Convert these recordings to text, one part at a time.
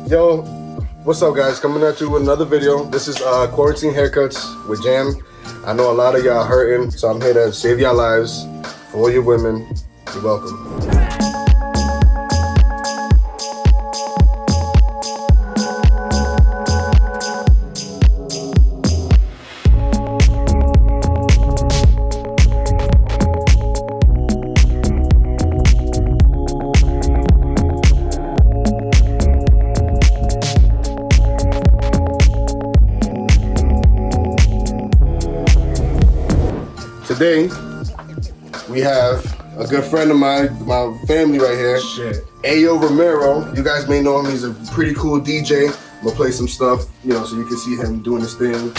Yo, what's up guys? Coming at you with another video. This is quarantine haircuts with Jam. I know a lot of y'all hurting, so I'm here to save y'all lives. For all you women, you're welcome. Today, we have a good friend of mine, my family right here. Shit. Ayeoo Romero. You guys may know him. He's a pretty cool DJ. I'm gonna play some stuff, you know, so you can see him doing his thing.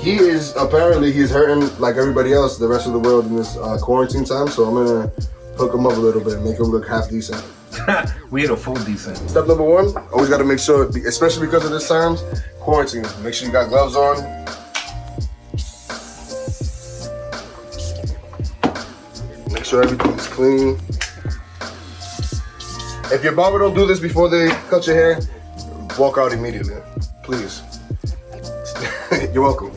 He is, apparently, he's hurting like everybody else, the rest of the world in this quarantine time. So I'm gonna hook him up a little bit, make him look half decent. We had a full decent. Step number one, always gotta make sure, especially because of this times, quarantine, make sure you got gloves on. Make sure everything is clean. If your barber don't do this before they cut your hair, walk out immediately, please. You're welcome.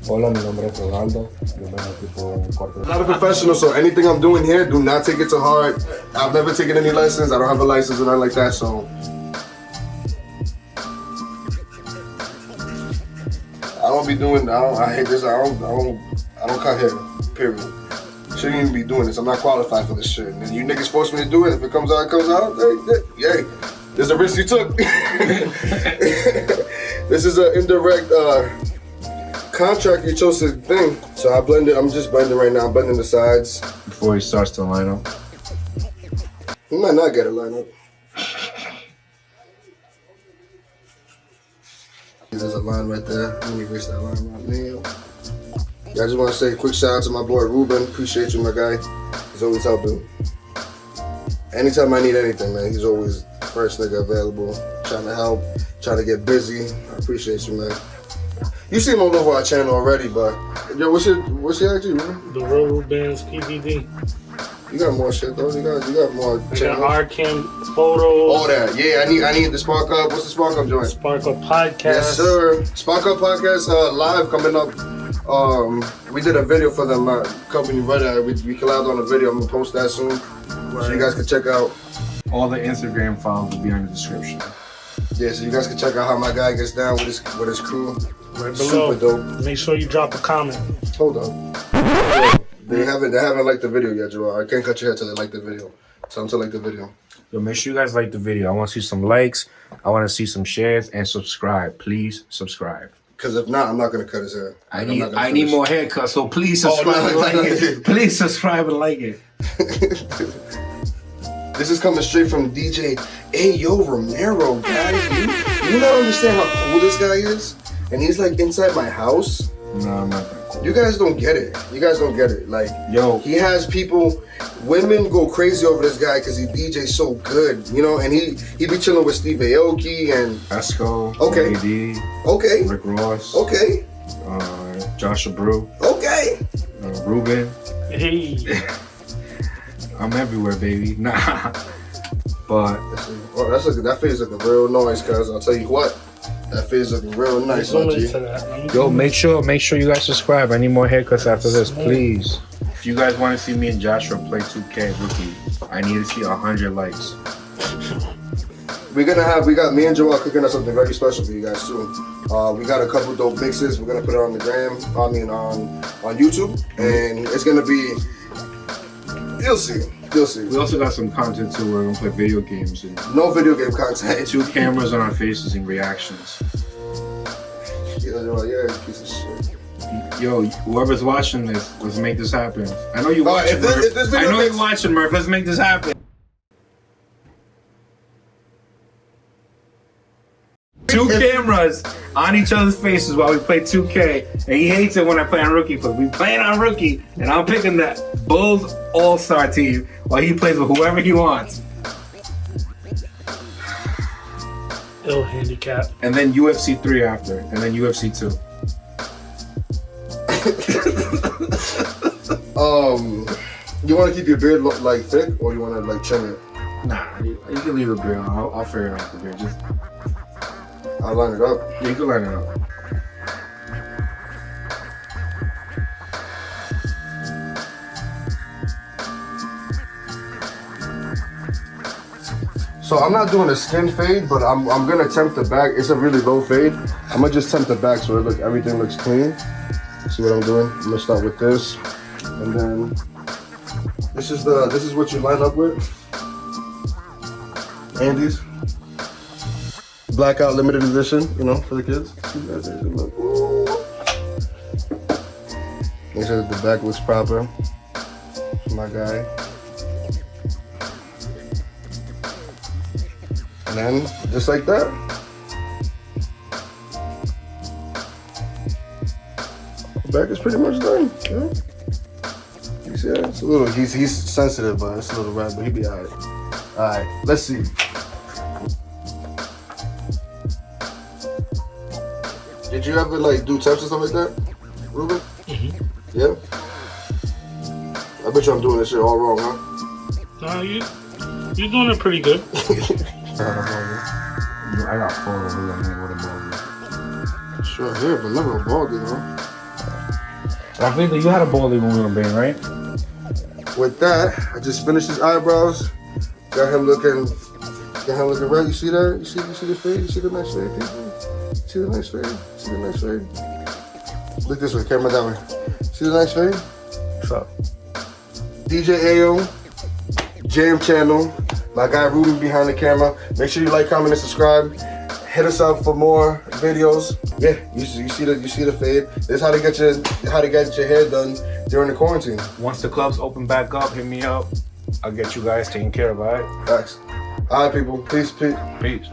Hola, mi nombre es Ronaldo. Yo me metí por un corte. I'm not a professional, so anything I'm doing here, do not take it to heart. I've never taken any lessons. I don't have a license or nothing like that, so. I don't be doing, I hate this, I don't cut hair, period. Shouldn't even be doing this. I'm not qualified for this shit. And you niggas force me to do it. If it comes out, it comes out. Yay. There's a risk you took. This is an indirect contract you chose to thing. So I blend it. I'm just blending right now. I'm blending the sides. Before he starts to line up. He might not get a lineup. There's a line right there. Let me erase that line right now. I just want to say a quick shout out to my boy Ruben. Appreciate you, my guy. He's always helping. Anytime I need anything, man, he's always the first nigga available. Trying to help, trying to get busy. I appreciate you, man. You see him all over our channel already, but yo, what's your IG, man? The Road Banz PVD. You got more shit though. You got more. I got Arcam photos. All that. Yeah, I need the Spark Up. What's the Spark Up joint? Spark Up podcast. Yes, sir. Spark Up podcast live coming up. We did a video for them company right now. We collabed on a video. I'm gonna post that soon, so you guys can check out. All the Instagram files will be in the description. Yeah, so you guys can check out how my guy gets down with his crew. Right below. Super dope. Make sure you drop a comment. Hold on. Yeah, they haven't liked the video yet, Joel. I can't cut your hair till they like the video. Tell them to like the video. Yo, make sure you guys like the video. I want to see some likes. I want to see some shares and subscribe. Please subscribe. Because if not, I'm not gonna cut his hair. I need more haircuts, so please subscribe and like it. Please subscribe and like it. This is coming straight from DJ Ayeoo Romero, guys. You not understand how cool this guy is? And he's like inside my house. No, I'm not that cool. You guys don't get it. You guys don't get it. Like, yo, he has people, women go crazy over this guy because he DJs so good, you know. And he be chilling with Steve Aoki and Esco, okay, AD, okay, Rick Ross, okay, Joshua Brew, okay, Ruben. Hey. I'm everywhere, baby. Nah, but that face looking real nice, cuz I'll tell you what, that face looking real nice, yo, make sure you guys subscribe. I need more haircuts after this, please. If you guys want to see me and Joshua play 2K rookie, I need to see 100 likes. We got me and Joel cooking up something very special for you guys too. We got a couple dope mixes. We're gonna put it on the gram, on YouTube, and it's gonna be. You'll see. We also got some content too. We're gonna play video games and no video game content. 2 cameras on our faces and reactions. Yeah, piece of shit. Yo, whoever's watching this, let's make this happen. I know you're watching, Murph. I know you're watching, Murph. Let's make this happen. 2 cameras on each other's faces while we play 2K, and he hates it when I play on Rookie, but we playing on Rookie, and I'm picking that Bulls All-Star team while he plays with whoever he wants. Ill handicap. And then UFC 3 after, and then UFC 2. You want to keep your beard like thick, or you want to like trim it? Nah, you can leave the beard on. I'll figure out the beard. Just I'll line it up. you can line it up. So I'm not doing a skin fade, but I'm gonna temp the back. It's a really low fade. I'm gonna just temp the back so everything looks clean. See what I'm doing? I'm gonna start with this, and then this is what you line up with. Andy's blackout limited edition, you know, for the kids. Make sure that the back looks proper. For my guy. And then, just like that. The back is pretty much done. Yeah. You see that? It's a little, he's sensitive, but it's a little red, but he'll be alright. Alright, let's see. Did you ever like do temps and stuff like that, Ruben? Mm-hmm. Yeah? I bet you I'm doing this shit all wrong, huh? No, you're doing it pretty good. I got 4 over here with a baldy. Sure, here, but never a baldy, huh? Rafita, you had a baldy when we were being, right? With that, I just finished his eyebrows. Got him looking right. You see that? You see the fade? You see the nice fade, people? See the nice fade? See the nice fade? Look this way, camera that way. See the nice fade? What's up? DJ Ayeoo, Jam Channel, my guy Ruben behind the camera. Make sure you like, comment, and subscribe. Hit us up for more videos. Yeah, you see the fade. This is how to get your hair done during the quarantine. Once the clubs open back up, hit me up. I'll get you guys taken care of, alright? Facts. All right, people. Peace. Peace.